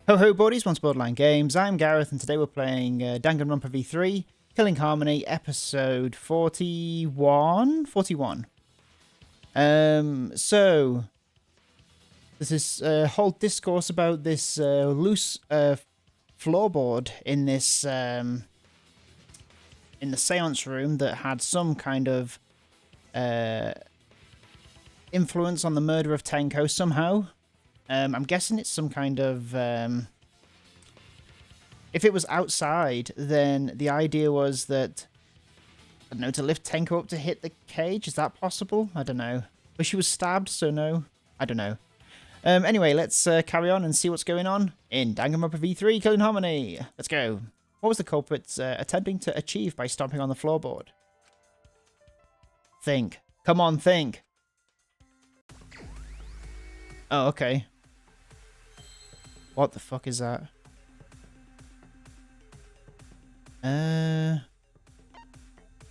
Ho ho buddies, once Borderline Games, I'm Gareth and today we're playing Danganronpa v3, Killing Harmony, episode 41? 41. So, there's this whole discourse about this loose floorboard in this, in the seance room that had some kind of influence on the murder of Tenko somehow. I'm guessing it's some kind of... if it was outside, then the idea was that... I don't know, to lift Tenko up to hit the cage? Is that possible? I don't know. But she was stabbed, so no. I don't know. Anyway, let's carry on and see what's going on in Danganronpa v3 Killing Harmony. Let's go. What was the culprit attempting to achieve by stomping on the floorboard? Think. Come on, think. Oh, okay. What the fuck is that?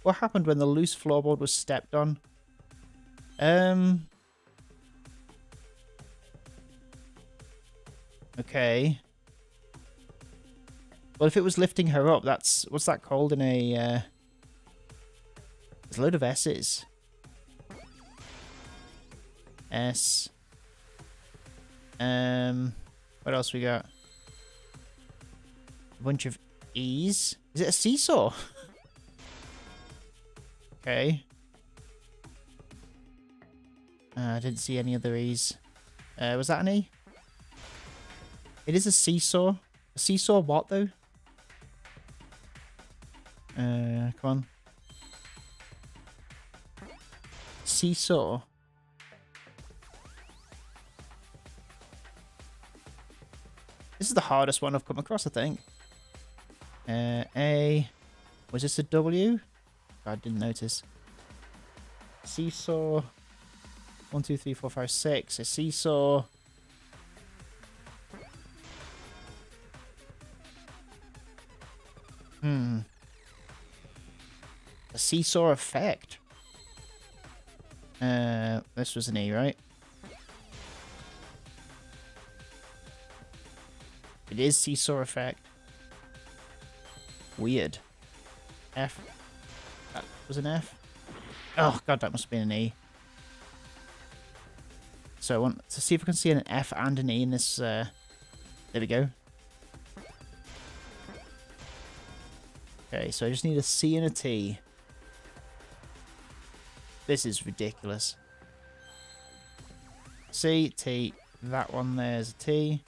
What happened when the loose floorboard was stepped on? Okay. Well, if it was lifting her up, that's... What's that called in a... There's a load of S's. S. What else we got? A bunch of E's. Is it a seesaw? Okay. I didn't see any other E's. Was that an E? It is a seesaw. A seesaw what, though? Come on. Seesaw. This is the hardest one I've come across, I think. A. Was this a W? I didn't notice. Seesaw. 1, 2, 3, 4, 5, 6. A seesaw. A seesaw effect. This was an E, right? It is seesaw effect. Weird. F. That was an F. Oh god, that must have been an E. So I want to see if I can see an F and an E in this. There we go. Okay, so I just need a C and a T. This is ridiculous. C, T. That one there's a T.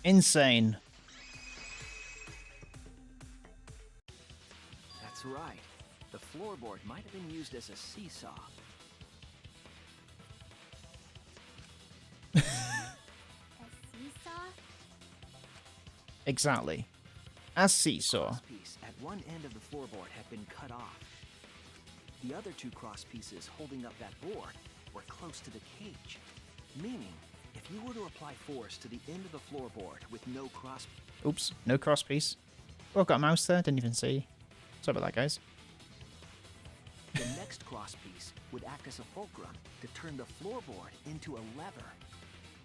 Insane. That's right. The floorboard might have been used as a seesaw. A seesaw? Exactly. As seesaw. Cross piece at one end of the floorboard had been cut off. The other two cross pieces holding up that board were close to the cage, meaning if you were to apply force to the end of the floorboard with no cross... Oops, no cross piece. Oh, I've got a mouse there. Didn't even see. Sorry about that, guys. The next cross piece would act as a fulcrum to turn the floorboard into a lever.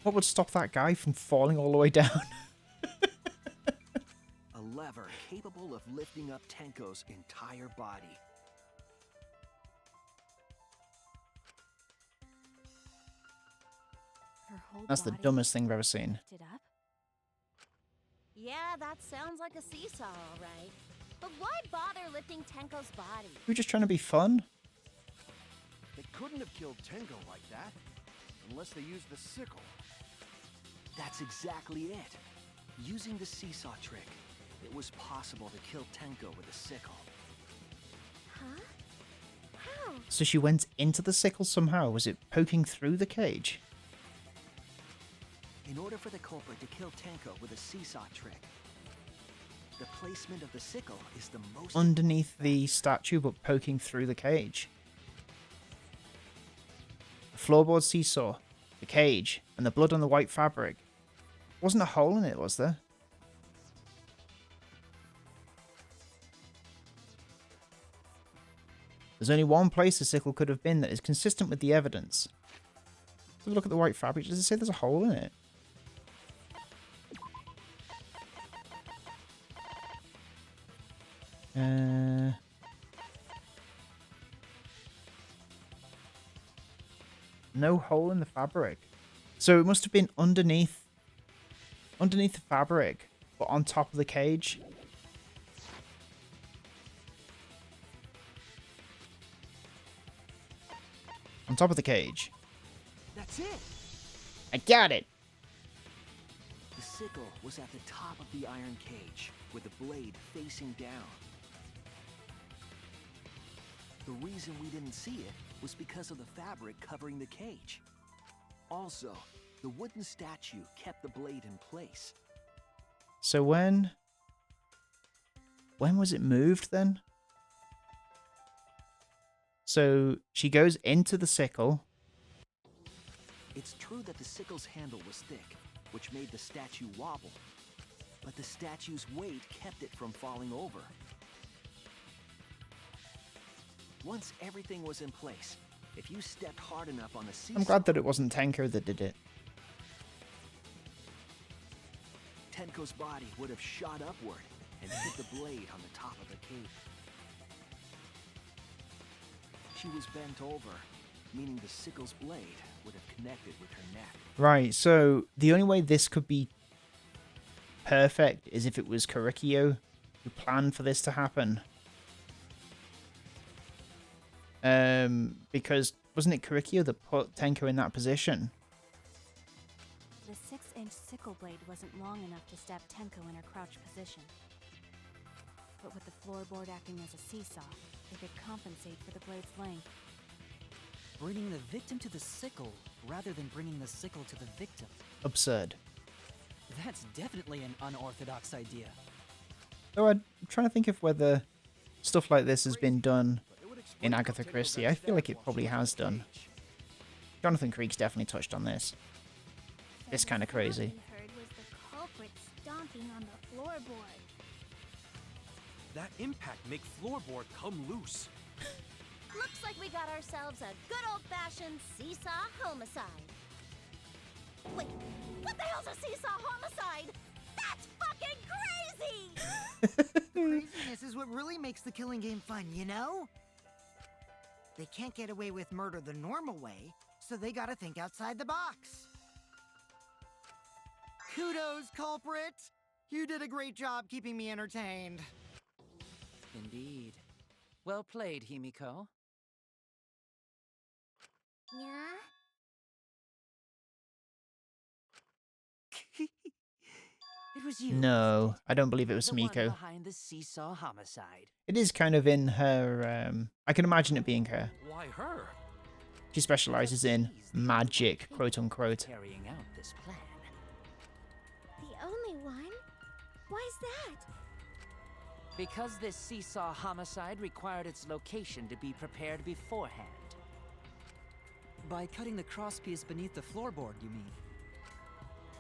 What would stop that guy from falling all the way down? A lever capable of lifting up Tenko's entire body. Her whole That's the body dumbest thing I've ever seen. lifted up? Yeah, that sounds like a seesaw, all right. But why bother lifting Tenko's body? We're just trying to be fun. They couldn't have killed Tenko like that, unless they used the sickle. That's exactly it. Using the seesaw trick, it was possible to kill Tenko with a sickle. Huh? How? So she went into the sickle somehow. Was it poking through the cage? In order for the culprit to kill Tenko with a seesaw trick, the placement of the sickle is the most... Underneath the statue, but poking through the cage. The floorboard seesaw, the cage, and the blood on the white fabric. Wasn't a hole in it, was there? There's only one place the sickle could have been that is consistent with the evidence. Have a look at the white fabric. Does it say there's a hole in it? No hole in the fabric. So it must have been underneath the fabric, but on top of the cage. On top of the cage. That's it! I got it! The sickle was at the top of the iron cage, with the blade facing down. The reason we didn't see it was because of the fabric covering the cage. Also, the wooden statue kept the blade in place. So when was it moved then? So she goes into the sickle. It's true that the sickle's handle was thick, which made the statue wobble. But the statue's weight kept it from falling over. Once everything was in place, if you stepped hard enough on the seesaw... I'm glad that it wasn't Tenko that did it. Tenko's body would have shot upward and hit the blade on the top of the cage. She was bent over, meaning the sickle's blade would have connected with her neck. Right, so the only way this could be perfect is if it was Kurikyo who planned for this to happen. Because wasn't it Kurikyo that put Tenko in that position? The 6-inch sickle blade wasn't long enough to stab Tenko in her crouch position. But with the floorboard acting as a seesaw, it could compensate for the blade's length. Bringing the victim to the sickle rather than bringing the sickle to the victim. Absurd. That's definitely an unorthodox idea. So I'm trying to think of whether stuff like this has been done in Agatha Christie. I feel like it probably has done. Jonathan Creek's definitely touched on this. It's kind of crazy. What we heard was the culprit stomping on the floorboard. That impact make floorboard come loose. Looks like we got ourselves a good old-fashioned seesaw homicide. Wait, what the hell's a seesaw homicide? That's fucking crazy! Craziness is what really makes the killing game fun, you know? They can't get away with murder the normal way, so they gotta think outside the box. Kudos, culprit! You did a great job keeping me entertained. Indeed. Well played, Himiko. Yeah? It was you. No, I don't believe it was the one Miko. behind the seesaw homicide. It is kind of in her, I can imagine it being her. Why her? She specializes in magic, quote unquote. Carrying out this plan. The only one? Why's that? Because this seesaw homicide required its location to be prepared beforehand. By cutting the crosspiece beneath the floorboard, you mean?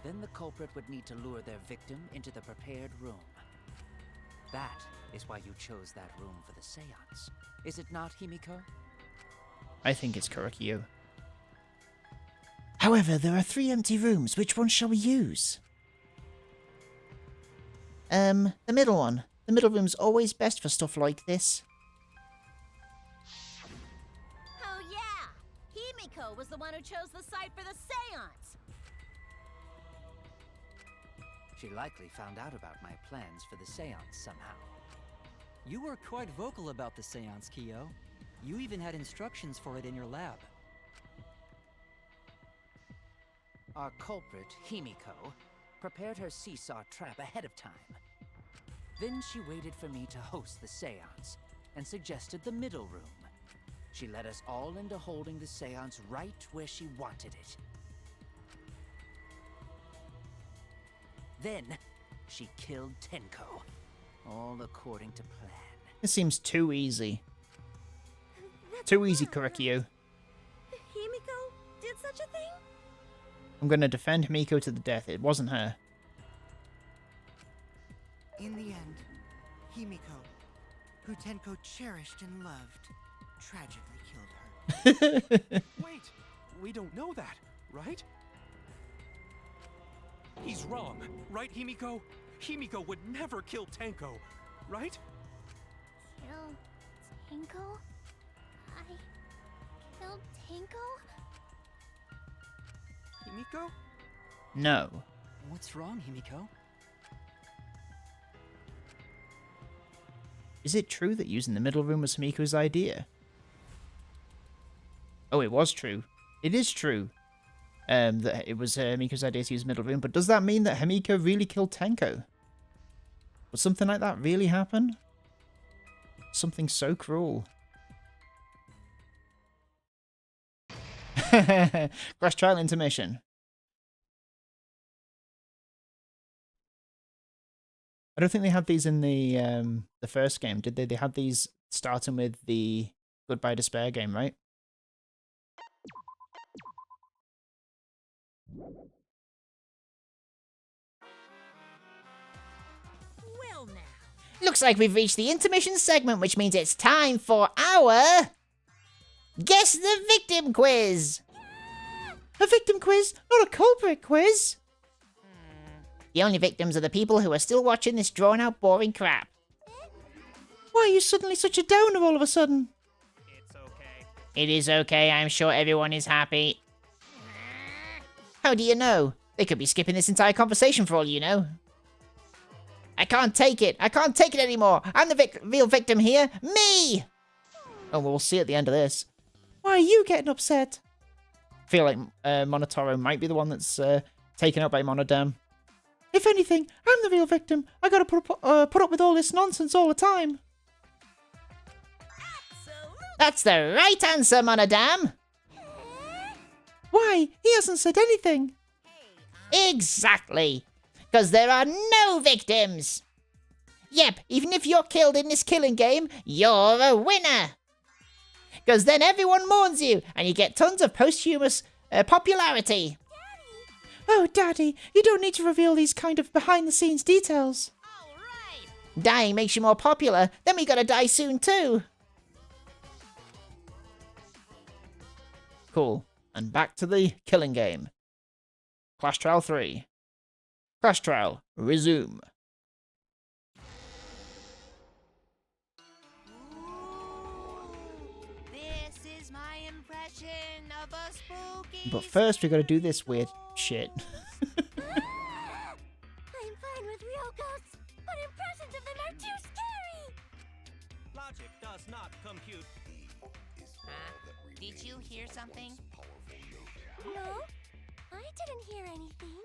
Then the culprit would need to lure their victim into the prepared room. That is why you chose that room for the seance. Is it not, Himiko? I think it's Kurikyo. However, there are 3 empty rooms. Which one shall we use? The middle one. The middle room's always best for stuff like this. Oh yeah! Himiko was the one who chose the site for the seance! She likely found out about my plans for the seance somehow. You were quite vocal about the seance, Kyo. You even had instructions for it in your lab. Our culprit, Himiko, prepared her seesaw trap ahead of time. Then she waited for me to host the seance and suggested the middle room. She led us all into holding the seance right where she wanted it. Then, she killed Tenko, all according to plan. This seems too easy. Too easy, Kurikyo. Himiko did such a thing? I'm gonna defend Miko to the death. It wasn't her. In the end, Himiko, who Tenko cherished and loved, tragically killed her. Wait, we don't know that. right? He's wrong, right, Himiko? Himiko would never kill Tenko, right? Kill Tenko? I killed Tenko? Himiko? No. What's wrong, Himiko? Is it true that using the middle room was Himiko's idea? Oh, it was true. It is true. That it was Himiko's idea to use the middle room, but does that mean that Himiko really killed Tenko? Would something like that really happen? Something so cruel. Crash trial intermission. I don't think they had these in the first game, did they? They had these starting with the Goodbye Despair game, right? Well now. Looks like we've reached the intermission segment, which means it's time for our Guess the Victim quiz. A victim quiz, not a culprit quiz. The only victims are the people who are still watching this drawn-out, boring crap. Why are you suddenly such a downer all of a sudden? It's okay. It is okay, I'm sure everyone is happy. How do you know? They could be skipping this entire conversation for all you know. I can't take it. I can't take it anymore. I'm the real victim here. Me! Oh, well, we'll see at the end of this. Why are you getting upset? I feel like Monotaro might be the one that's taken out by Monodam. If anything, I'm the real victim. I gotta put up with all this nonsense all the time. That's the right answer, Monodam. Why? He hasn't said anything. Exactly. Because there are no victims. Yep, even if you're killed in this killing game, you're a winner. Because then everyone mourns you, and you get tons of posthumous popularity. Oh, Daddy, you don't need to reveal these kind of behind-the-scenes details. All right. Dying makes you more popular, then we gotta die soon too. Cool. And back to the killing game. Clash Trial 3. Clash Trial, resume. This is my impression of a spooky. But first we gotta do this weird shit. I'm fine with real ghosts, but impressions of them are too scary! Logic does not compute. Did you hear something? No, I didn't hear anything.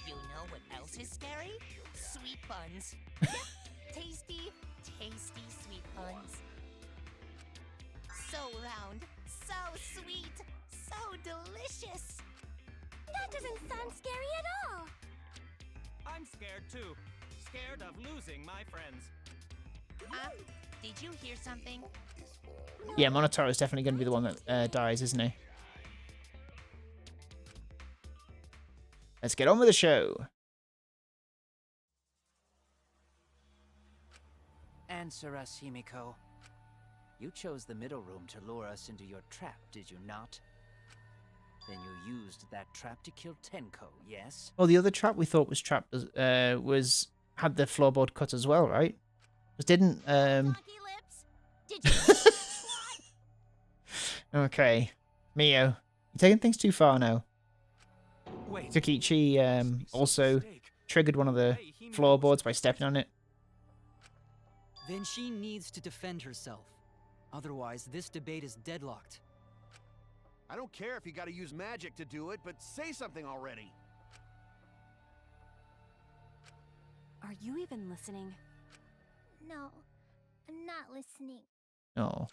You know what else is scary? Sweet buns. Tasty, tasty sweet buns. So round, so sweet, so delicious. That doesn't sound scary at all. I'm scared too. Scared of losing my friends. Did you hear something? Yeah, Monotaro is definitely going to be the one that dies, isn't he? Let's get on with the show. Answer us, Himiko. You chose the middle room to lure us into your trap, did you not? Then you used that trap to kill Tenko, yes? Well, the other trap we thought was trapped had the floorboard cut as well, right? Just didn't. Donkey lips? Did you? Okay, Mio, you're taking things too far now. Wait. Takichi also triggered one of the floorboards by stepping on it. Then she needs to defend herself. Otherwise, this debate is deadlocked. I don't care if you gotta use magic to do it, but say something already. Are you even listening? No, I'm not listening. Oh.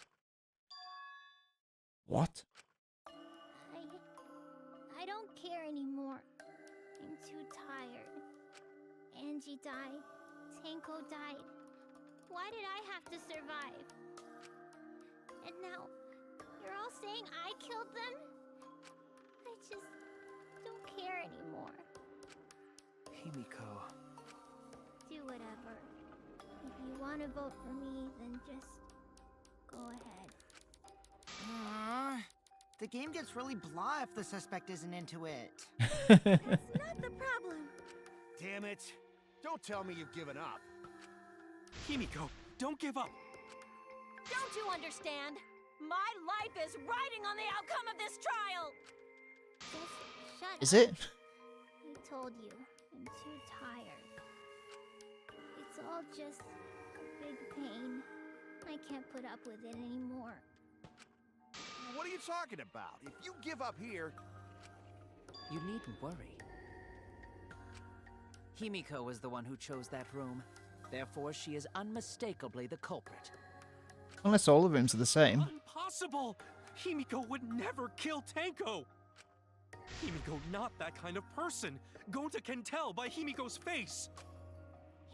What? I don't care anymore. I'm too tired. Angie died. Tenko died. Why did I have to survive? And now, you're all saying I killed them? I just don't care anymore. Himiko. Do whatever. If you want to vote for me, then just go ahead. The game gets really blah if the suspect isn't into it. That's not the problem. Damn it. Don't tell me you've given up. Himiko, don't give up. Don't you understand? My life is riding on the outcome of this trial! Just shut Is up. it? I told you, I'm too tired. It's all just a big pain. I can't put up with it anymore. What are you talking about? If you give up here... You needn't worry. Himiko was the one who chose that room. Therefore, she is unmistakably the culprit. Unless all the rooms are the same. Impossible! Himiko would never kill Tenko! Himiko not that kind of person. Gonta can tell by Himiko's face.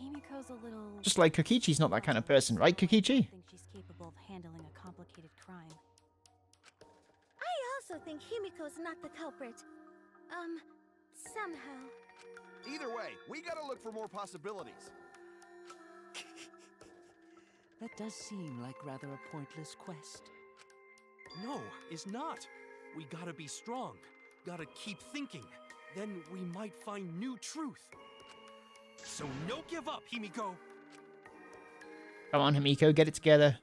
Himiko's a little... Just like Kokichi's not that kind of person, right, Kokichi? I think she's capable of handling a complicated crime. I also think Himiko's not the culprit. Somehow. Either way, we gotta look for more possibilities. That does seem like rather a pointless quest. No, it's not. We gotta be strong. Gotta keep thinking. Then we might find new truth. So no give up, Himiko! Come on, Himiko, get it together.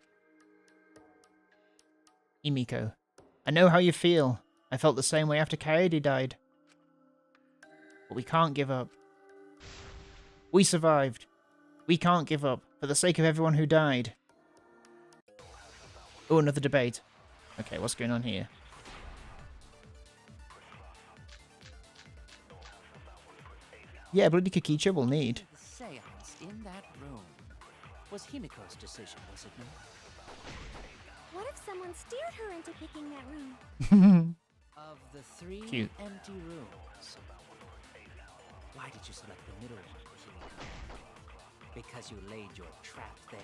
Himiko, I know how you feel. I felt the same way after Kaede died. But we can't give up. We survived. We can't give up, for the sake of everyone who died. Oh, another debate. Okay, what's going on here? Yeah, bloody Kokichi will need. The seance in that room was Himiko's decision, was it not? What if someone steered her into picking that room? Of the three Cute. empty rooms, why did you select the middle one, Himiko? Because you laid your trap there.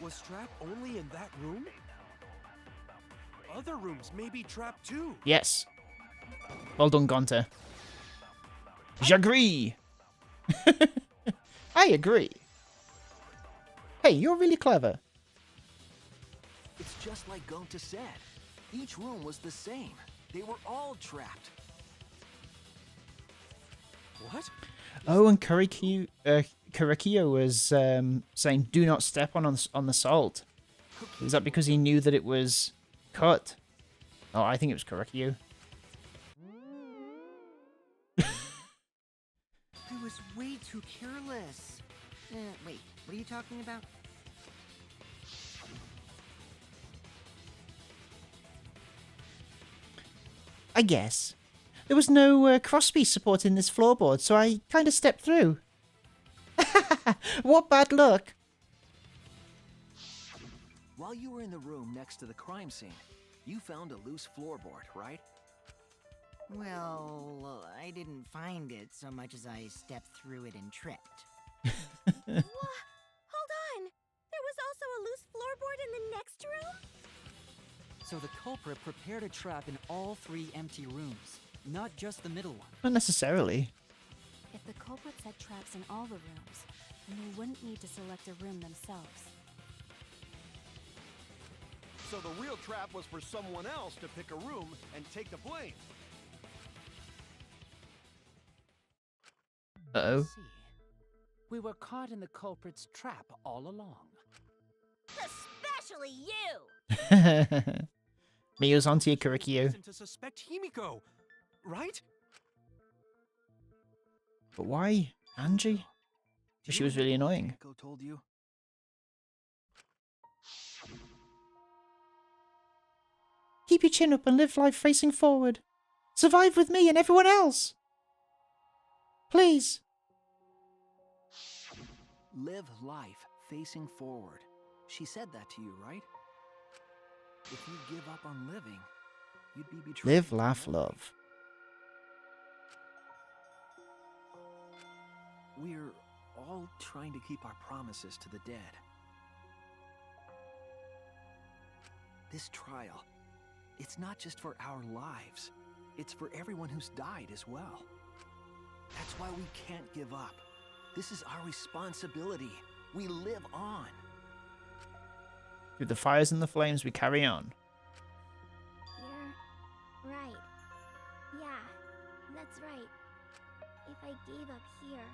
Was Trap only in that room? Other rooms may be trapped too. Yes. Well done, Gonta. J'agree! I agree. Hey, you're really clever. It's just like Gonta said. Each room was the same. They were all trapped. What? Oh, and Kurikyo was saying, "Do not step on the salt." Is that because he knew that it was cut? Oh, I think it was Kurikyo. I was way too careless. Wait, what are you talking about? I guess there was no crosspiece support in this floorboard, so I kind of stepped through. What bad luck! While you were in the room next to the crime scene, you found a loose floorboard, right? Well, I didn't find it so much as I stepped through it and tripped. Hold on! There was also a loose floorboard in the next room? So the culprit prepared a trap in all three empty rooms, not just the middle one. Not necessarily. If the culprit set traps in all the rooms, then they wouldn't need to select a room themselves. So the real trap was for someone else to pick a room and take the blame. Uh-oh. See, we were caught in the culprit's trap all along. Especially you! Mio's onto you, Kurikyo. Reason to suspect Himiko, right? But why Angie? She was really annoying. Echo told you. Keep your chin up and live life facing forward. Survive with me and everyone else. Please. Live life facing forward. She said that to you, right? If you give up on living, you'd be betrayed. Live, laugh, love. We're all trying to keep our promises to the dead. This trial, it's not just for our lives. It's for everyone who's died as well. That's why we can't give up. This is our responsibility. We live on. Through the fires and the flames, we carry on. Right. Yeah, that's right. If I gave up here,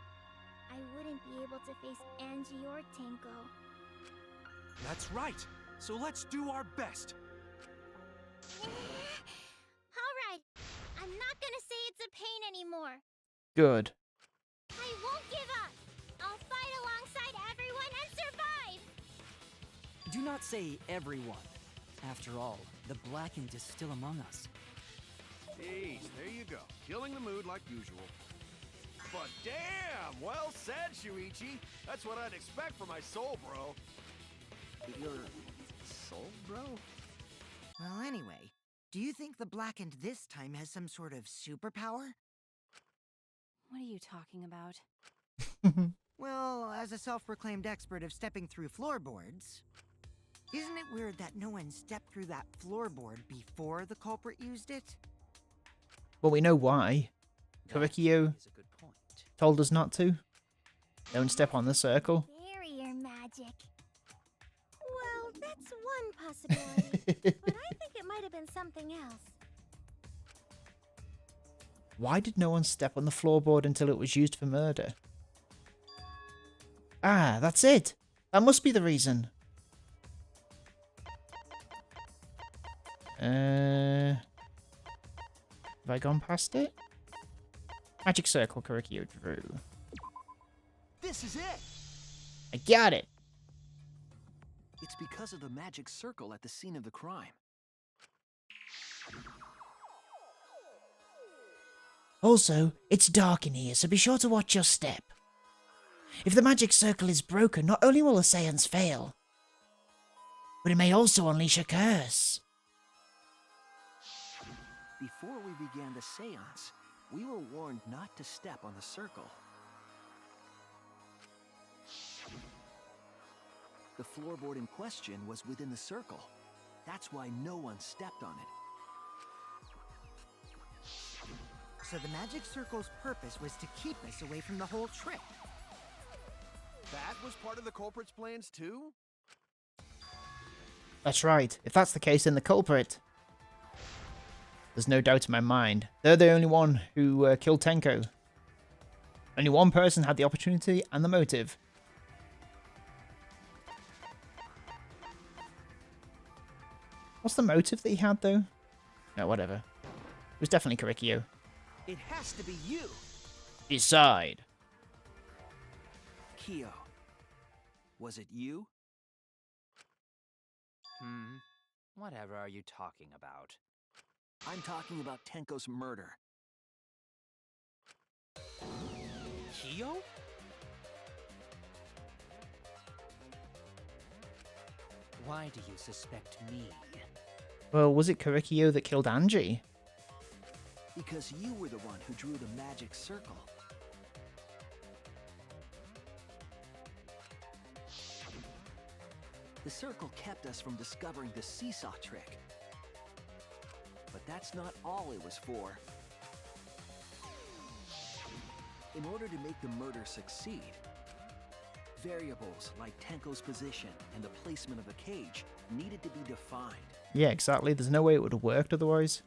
I wouldn't be able to face Angie or Tenko. That's right. So let's do our best. Alright, I'm not gonna say it's a pain anymore. Good. I won't give up. I'll fight alongside everyone and survive. Do not say everyone. After all, the Blackened is still among us. Jeez, there you go. Killing the mood like usual. But damn, well said, Shuichi. That's what I'd expect from my soul, bro. Your soul, bro? Well, anyway, do you think the Blackened this time has some sort of superpower? What are you talking about? Well, as a self-proclaimed expert of stepping through floorboards, isn't it weird that no one stepped through that floorboard before the culprit used it? Well, we know why. Kurikyo Is a good point. told us not to. Don't step on the circle. Barrier magic. Well, that's one possibility. But I think it might have been something else. Why did no one step on the floorboard until it was used for murder? Ah, that's it. That must be the reason. Have I gone past it? Magic circle Kurikyo drew. This is it! I got it. It's because of the magic circle at the scene of the crime. Also, it's dark in here, so be sure to watch your step. If the magic circle is broken, not only will the seance fail, but it may also unleash a curse. Before we began the seance, we were warned not to step on the circle. The floorboard in question was within the circle. That's why no one stepped on it. So the magic circle's purpose was to keep us away from the whole trick. That was part of the culprit's plans too? That's right. If that's the case, then the culprit. There's no doubt in my mind. They're the only one who killed Tenko. Only one person had the opportunity and the motive. What's the motive that he had, though? No, whatever. It was definitely Kurikyo. It has to be you, Decide. Kyo. Was it you? Whatever are you talking about? I'm talking about Tenko's murder. Kyo? Why do you suspect me? Well, was it Kurikyo that killed Angie? Because you were the one who drew the magic circle. The circle kept us from discovering the seesaw trick. But that's not all it was for. In order to make the murder succeed, variables like Tenko's position and the placement of the cage needed to be defined. Yeah, exactly. There's no way it would have worked otherwise.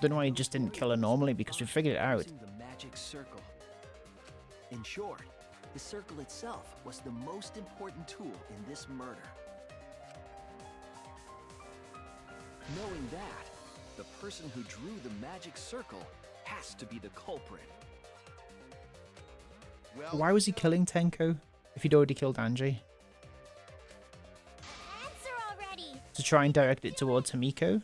Don't know why he just didn't kill her normally, because we figured it out. Using the magic circle. In short, the circle itself was the most important tool in this murder. Knowing that, the person who drew the magic circle has to be the culprit. Well, Why was he killing Tenko if he'd already killed Angie? Answer already! To try and direct it towards Hamiko?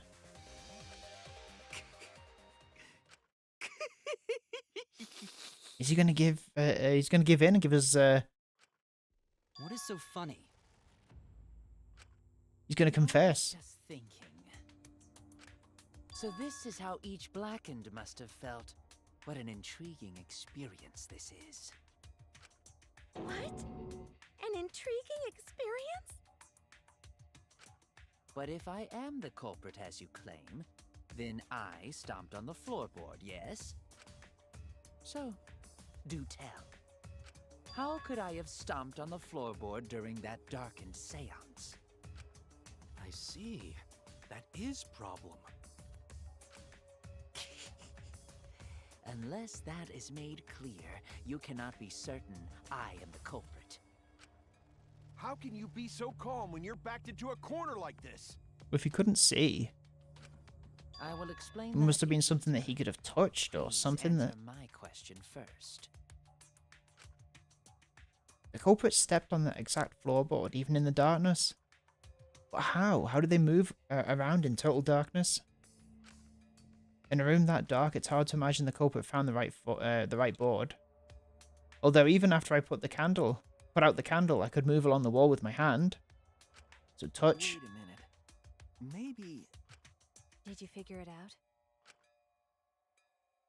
Is he gonna give? He's gonna give in and give us. What is so funny? He's gonna confess. Just thinking. So this is how each Blackened must have felt. What an intriguing experience this is. What? An intriguing experience? But if I am the culprit as you claim, then I stomped on the floorboard, yes? So, do tell. How could I have stomped on the floorboard during that darkened seance? I see. That is problem. Unless that is made clear, you cannot be certain I am the culprit. How can you be so calm when you're backed into a corner like this? If he couldn't see, I will explain. it must that have been in something that he detail. could have touched or Please something that... answer my question first. The culprit stepped on the exact floorboard, even in the darkness. But how? How did they move around in total darkness? In a room that dark, it's hard to imagine the culprit found the right board. Although even after I put out the candle, I could move along the wall with my hand. So touch. Wait a minute. Maybe... Did you figure it out?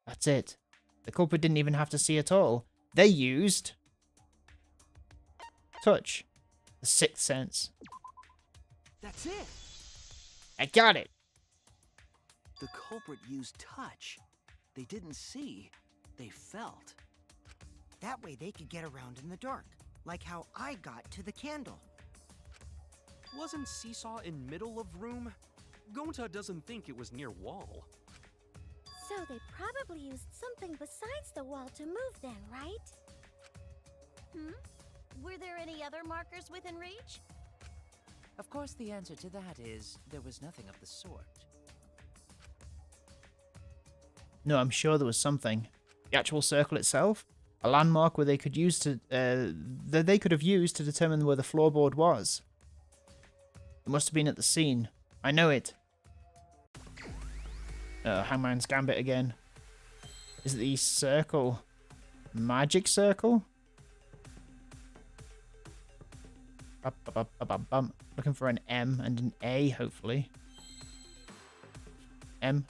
That's it. The culprit didn't even have to see at all. They used... touch. The sixth sense. That's it! I got it! The culprit used touch. They didn't see. They felt. That way they could get around in the dark, like how I got to the candle. Wasn't Seesaw in middle of room? Gonta doesn't think it was near wall. So they probably used something besides the wall to move then, right? Were there any other markers within reach? Of course, the answer to that is there was nothing of the sort. No, I'm sure there was something. The actual circle itself? A landmark where they could use to that they could have used to determine where the floorboard was. It must have been at the scene. I know it. Hangman's Gambit again. Is it the circle? Magic circle? Bum. Looking for an M and an A, hopefully. M.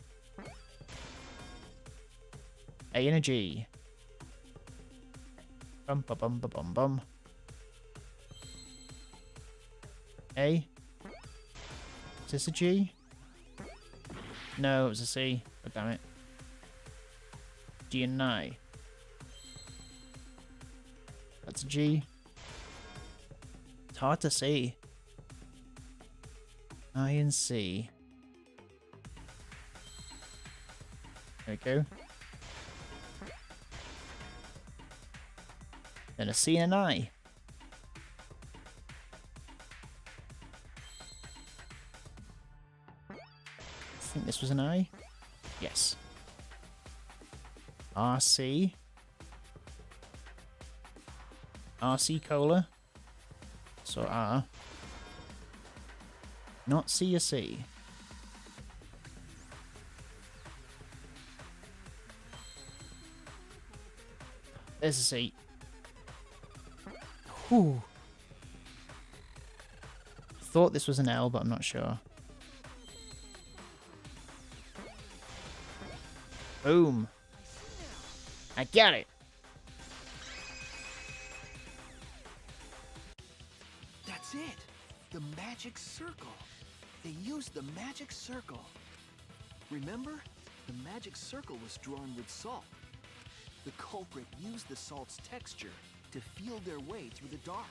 A and a G. Bum. A. Is this a G? No, it was a C. God damn it. G and I. That's a G. It's hard to see. I and C. There we go. Then a C and an I. I think this was an I. Yes. RC. RC Cola. So R. Not C or C. There's a C. Whew. Thought this was an L, but I'm not sure. Boom. I got it. That's it! The magic circle! They used the magic circle! Remember? The magic circle was drawn with salt. The culprit used the salt's texture to feel their way through the dark.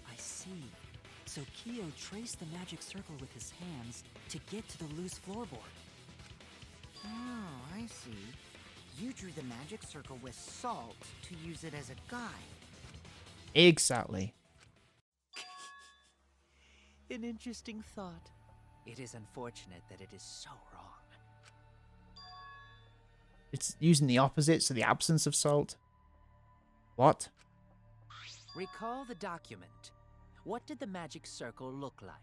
I see. So Kyo traced the magic circle with his hands to get to the loose floorboard. Oh, I see. You drew the magic circle with salt to use it as a guide. Exactly. An interesting thought. It is unfortunate that it is so wrong. It's using the opposite, so the absence of salt. What? Recall the document. What did the magic circle look like?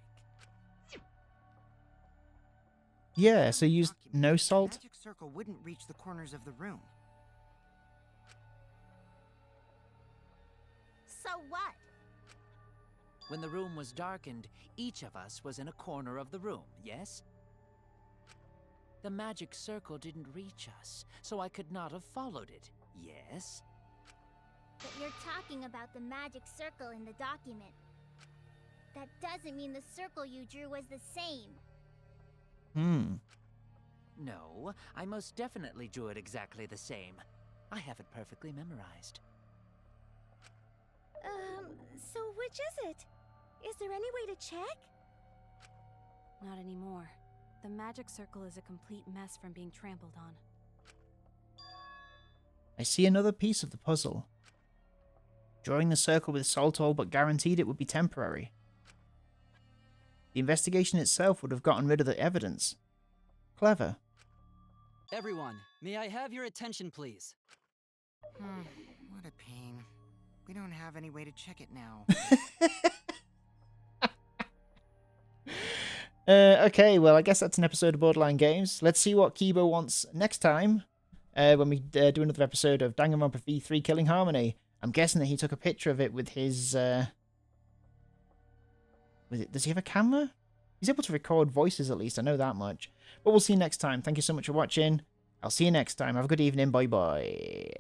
Yeah, so use no The salt? magic circle wouldn't reach the corners of the room. So what? When the room was darkened, each of us was in a corner of the room, yes? The magic circle didn't reach us, so I could not have followed it, yes? But you're talking about the magic circle in the document. That doesn't mean the circle you drew was the same. No, I most definitely drew it exactly the same. I have it perfectly memorized. So which is it? Is there any way to check? Not anymore. The magic circle is a complete mess from being trampled on. I see another piece of the puzzle. Drawing the circle with salt all but guaranteed it would be temporary. The investigation itself would have gotten rid of the evidence. Clever. Everyone, may I have your attention, please? What a pain. We don't have any way to check it now. Okay, well, I guess that's an episode of Borderline Games. Let's see what Kibo wants next time when we do another episode of Danganronpa V3 Killing Harmony. I'm guessing that he took a picture of it with his... does he have a camera? He's able to record voices at least, I know that much. But we'll see you next time. Thank you so much for watching. I'll see you next time. Have a good evening. Bye-bye.